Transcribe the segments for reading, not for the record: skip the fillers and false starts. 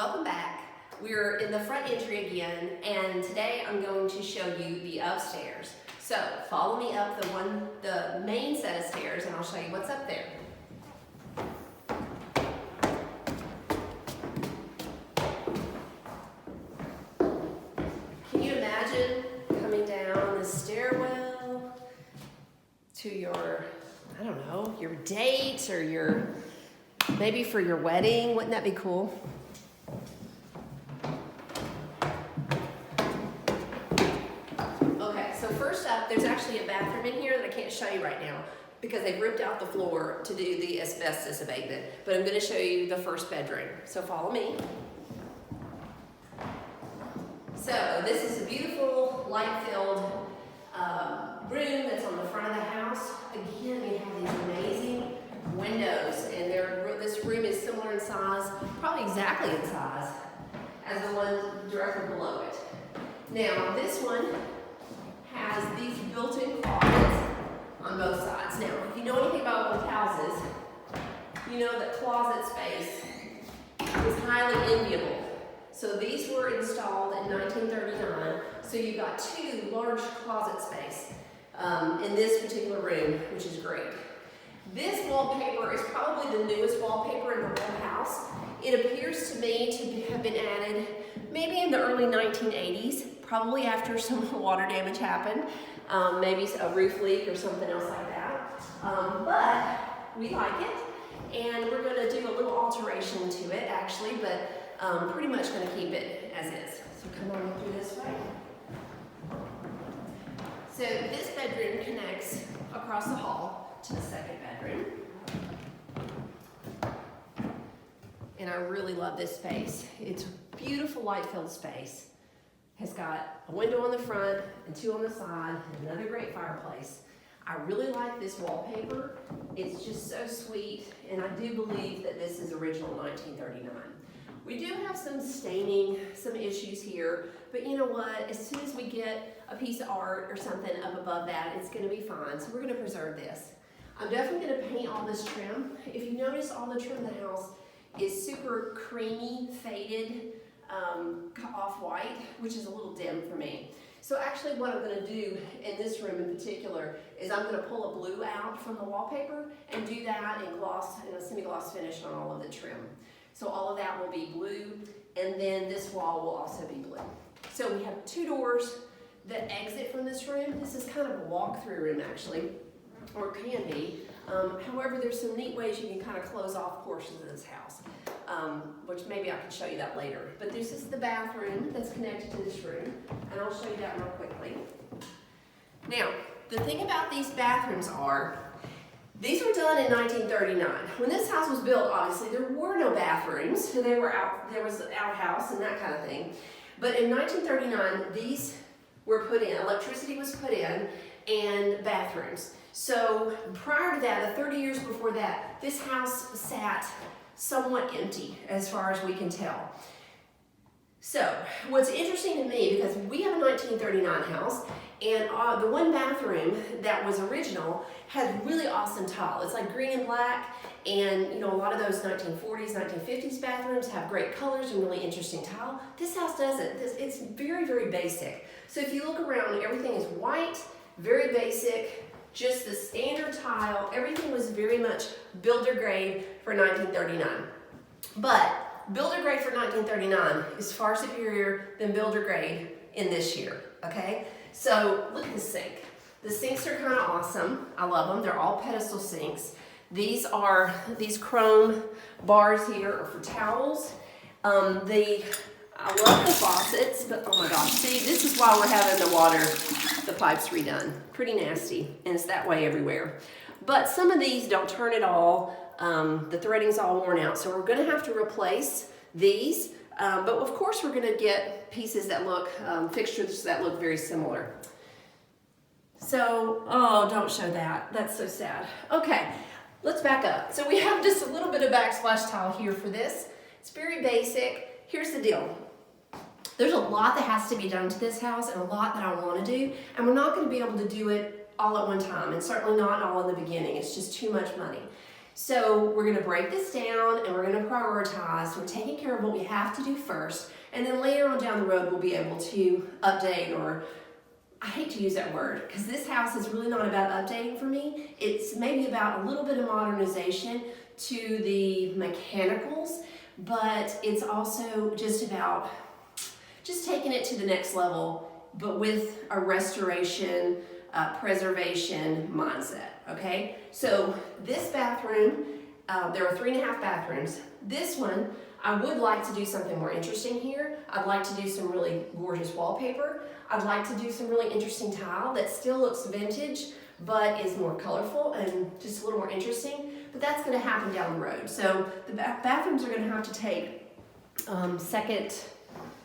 Welcome back. We're in the front entry again, and today I'm going to show you the upstairs. So follow me up the main set of stairs, and I'll show you what's up there. Can you imagine coming down the stairwell to your, I don't know, your date or maybe for your wedding? Wouldn't that be cool? Okay, so first up, there's actually a bathroom in here that I can't show you right now because they've ripped out the floor to do the asbestos abatement, but I'm going to show you the first bedroom. So follow me. So this is a beautiful, light-filled room that's on the front of the house. Again, we have these amazing windows, and this room is similar in size, probably exactly in size, as the one directly below it. Now, this one has these built-in closets on both sides. Now, if you know anything about old houses, you know that closet space is highly enviable. So these were installed in 1939, so you've got two large closet space in this particular room, which is great. This wallpaper is probably the newest wallpaper in the whole house. It appears to me to have been added maybe in the early 1980s, probably after some water damage happened, maybe a roof leak or something else like that. But we like it, and we're going to do a little alteration to it actually, but pretty much going to keep it as is. So come on through this way. So this bedroom connects across the hall to the second bedroom. And I really love this space. It's a beautiful light-filled space. Has got a window on the front and two on the side, and another great fireplace. I really like this wallpaper. It's just so sweet, and I do believe that this is original 1939. We do have some staining, some issues here, but you know what? As soon as we get a piece of art or something up above that, it's gonna be fine. So we're gonna preserve this. I'm definitely gonna paint all this trim. If you notice, all the trim in the house is super creamy, faded, off-white, which is a little dim for me. So actually what I'm gonna do in this room in particular is I'm gonna pull a blue out from the wallpaper and do that in gloss, in a semi-gloss finish on all of the trim. So all of that will be blue, and then this wall will also be blue. So we have two doors that exit from this room. This is kind of a walk-through room actually, or can be. However, there's some neat ways you can kind of close off portions of this house, which maybe I can show you that later. But this is the bathroom that's connected to this room, and I'll show you that real quickly. Now, the thing about these bathrooms are, these were done in 1939. When this house was built, obviously, there were no bathrooms. There was an outhouse and that kind of thing. But in 1939, these were put in, electricity was put in, and bathrooms. So prior to that, the 30 years before that, this house sat somewhat empty as far as we can tell. So what's interesting to me, because we have a 1939 house, and the one bathroom that was original has really awesome tile. It's like green and black, and you know, a lot of those 1940s, 1950s bathrooms have great colors and really interesting tile. This house doesn't. It's very, very basic. So if you look around, everything is white, very basic, just the standard tile. Everything was very much builder grade for 1939. But builder grade for 1939 is far superior than builder grade in this year, okay? So look at the sink. The sinks are kind of awesome. I love them. They're all pedestal sinks. These chrome bars here are for towels. I love the faucets, but oh my gosh, see, this is why we're having the pipes redone. Pretty nasty, and it's that way everywhere. But some of these don't turn at all. The threading's all worn out, so we're gonna have to replace these. But of course we're gonna get pieces that look, fixtures that look very similar. So, oh, don't show that. That's so sad. Okay, let's back up. So we have just a little bit of backsplash tile here for this. It's very basic. Here's the deal. There's a lot that has to be done to this house and a lot that I want to do, and we're not going to be able to do it all at one time, and certainly not all in the beginning. It's just too much money. So we're gonna break this down and we're gonna prioritize. We're taking care of what we have to do first, and then later on down the road, we'll be able to update, or I hate to use that word because this house is really not about updating for me. It's maybe about a little bit of modernization to the mechanicals, but it's also just about just taking it to the next level, but with a restoration, preservation mindset, okay? So this bathroom, there are 3.5 bathrooms. This one, I would like to do something more interesting here. I'd like to do some really gorgeous wallpaper. I'd like to do some really interesting tile that still looks vintage, but is more colorful and just a little more interesting. But that's gonna happen down the road. So the bathrooms are gonna have to take second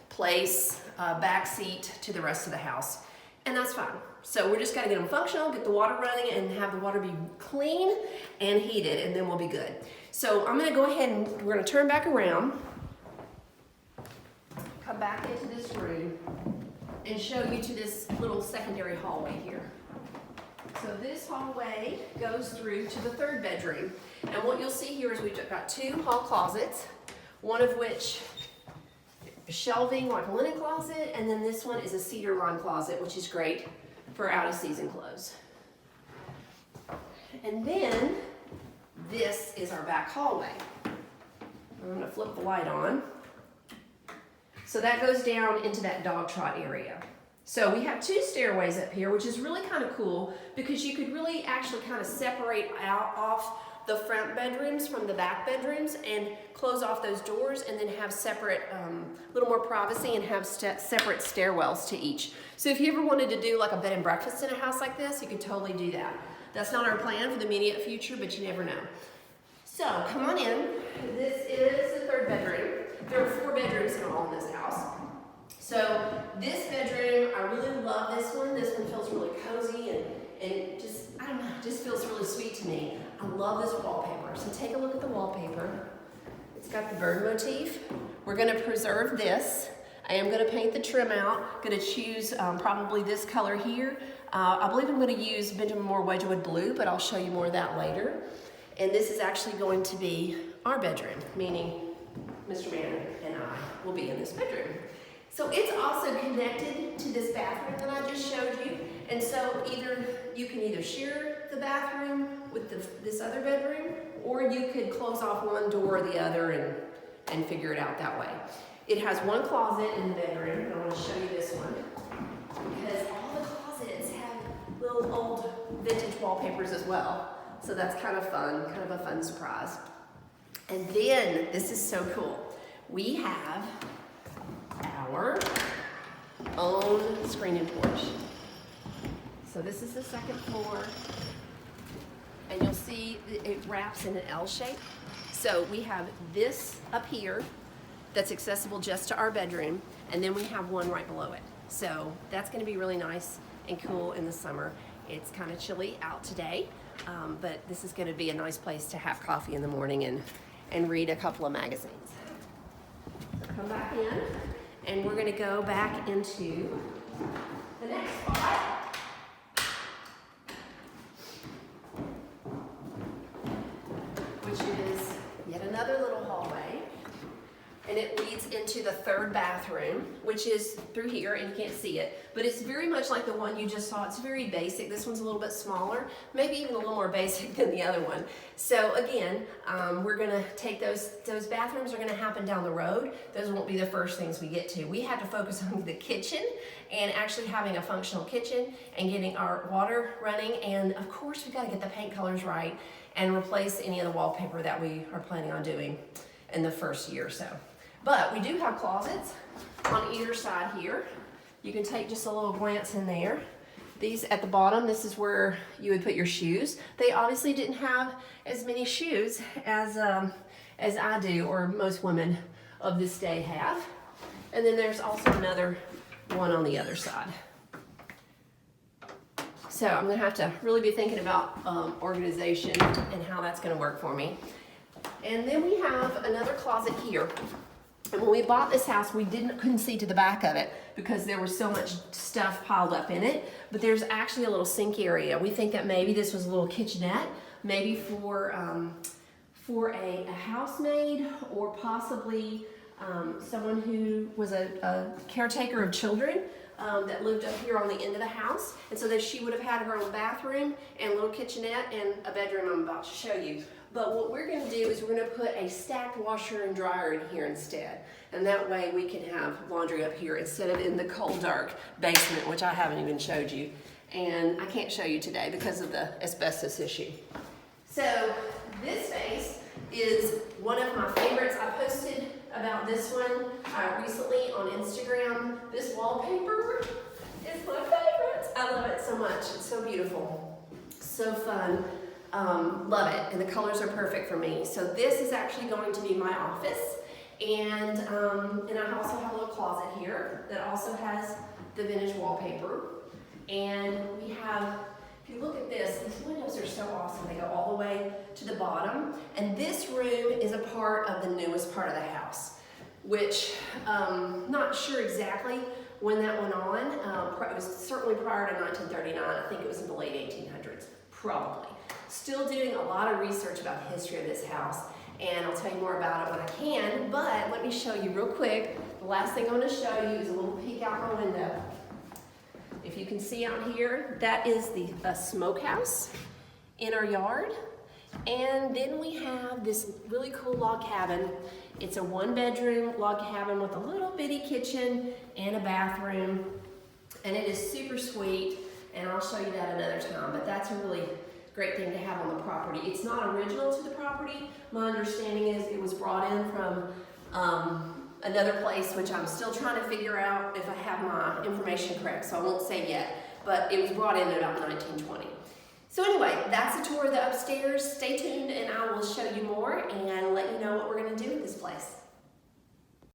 place, back seat to the rest of the house. And that's fine. So we're just gotta get them functional, get the water running, and have the water be clean and heated, and then we'll be good. So I'm gonna go ahead and we're gonna turn back around, come back into this room, and show you to this little secondary hallway here. So this hallway goes through to the 3rd bedroom. And what you'll see here is we've got 2 hall closets, one of which is shelving like a linen closet, and then this one is a cedar lined closet, which is great for out of season clothes. And then this is our back hallway. I'm gonna flip the light on. So that goes down into that dog trot area. So we have 2 stairways up here, which is really kind of cool because you could really actually kind of separate off the front bedrooms from the back bedrooms and close off those doors, and then have separate, little more privacy, and have separate stairwells to each. So if you ever wanted to do like a bed and breakfast in a house like this, you could totally do that. That's not our plan for the immediate future, but you never know. So come on in. This is the 3rd bedroom. There are 4 bedrooms in all in this house. So this bedroom, I really love this one. This one feels really cozy and just, I don't know, just feels really sweet to me. I love this wallpaper. So take a look at the wallpaper. It's got the bird motif. We're gonna preserve this. I am gonna paint the trim out. Gonna choose probably this color here. I believe I'm gonna use Benjamin Moore Wedgwood Blue, but I'll show you more of that later. And this is actually going to be our bedroom, meaning Mr. Mann and I will be in this bedroom. So it's also connected to this bathroom that I just showed you. And so you can either share the bathroom with this other bedroom, or you could close off one door or the other and figure it out that way. It has 1 closet in the bedroom, and I want to show you this one because all the closets have little old vintage wallpapers as well. So that's kind of fun, kind of a fun surprise. And then, this is so cool. We have our own screen and porch. So this is the 2nd floor, and you'll see it wraps in an L shape. So we have this up here that's accessible just to our bedroom, and then we have one right below it. So that's gonna be really nice and cool in the summer. It's kind of chilly out today, but this is gonna be a nice place to have coffee in the morning and read a couple of magazines. So come back in, and we're gonna go back into the next spot. Which is yet another little hallway. And it leads into the 3rd bathroom, which is through here, and you can't see it, but it's very much like the one you just saw. It's very basic. This one's a little bit smaller, maybe even a little more basic than the other one. So again, we're gonna take those bathrooms are gonna happen down the road. Those won't be the first things we get to. We have to focus on the kitchen and actually having a functional kitchen and getting our water running. And of course, we've gotta get the paint colors right and replace any of the wallpaper that we are planning on doing in the first year or so. But we do have closets on either side here. You can take just a little glance in there. These at the bottom, this is where you would put your shoes. They obviously didn't have as many shoes as I do, or most women of this day have. And then there's also another one on the other side. So I'm gonna have to really be thinking about organization and how that's gonna work for me. And then we have another closet here. And when we bought this house, we couldn't see to the back of it because there was so much stuff piled up in it. But there's actually a little sink area. We think that maybe this was a little kitchenette, maybe for for a housemaid or possibly someone who was a caretaker of children that lived up here on the end of the house. And so that she would have had her own bathroom and little kitchenette and a bedroom I'm about to show you. But what we're going to do is we're going to put a stacked washer and dryer in here instead. And that way we can have laundry up here instead of in the cold, dark basement, which I haven't even showed you. And I can't show you today because of the asbestos issue. So this space is one of my favorites. I posted about this one recently on Instagram. This wallpaper is my favorite. I love it so much. It's so beautiful, so fun. Love it, and the colors are perfect for me. So this is actually going to be my office, and I also have a little closet here that also has the vintage wallpaper. And we have, if you look at this, these windows are so awesome. They go all the way to the bottom. And this room is a part of the newest part of the house, which not sure exactly when that went on. It was certainly prior to 1939. I think it was in the late 1800s, probably. Still doing a lot of research about the history of this house, and I'll tell you more about it when I can, but let me show you real quick. The last thing I'm going to show you is a little peek out my window. If you can see out here, that is the smokehouse in our yard. And then we have this really cool log cabin. It's a 1-bedroom log cabin with a little bitty kitchen and a bathroom. And it is super sweet, and I'll show you that another time, but that's a really great thing to have on the property. It's not original to the property. My understanding is it was brought in from another place, which I'm still trying to figure out if I have my information correct, so I won't say yet, but it was brought in about 1920. So anyway, that's a tour of the upstairs. Stay tuned and I will show you more and let you know what we're gonna do with this place.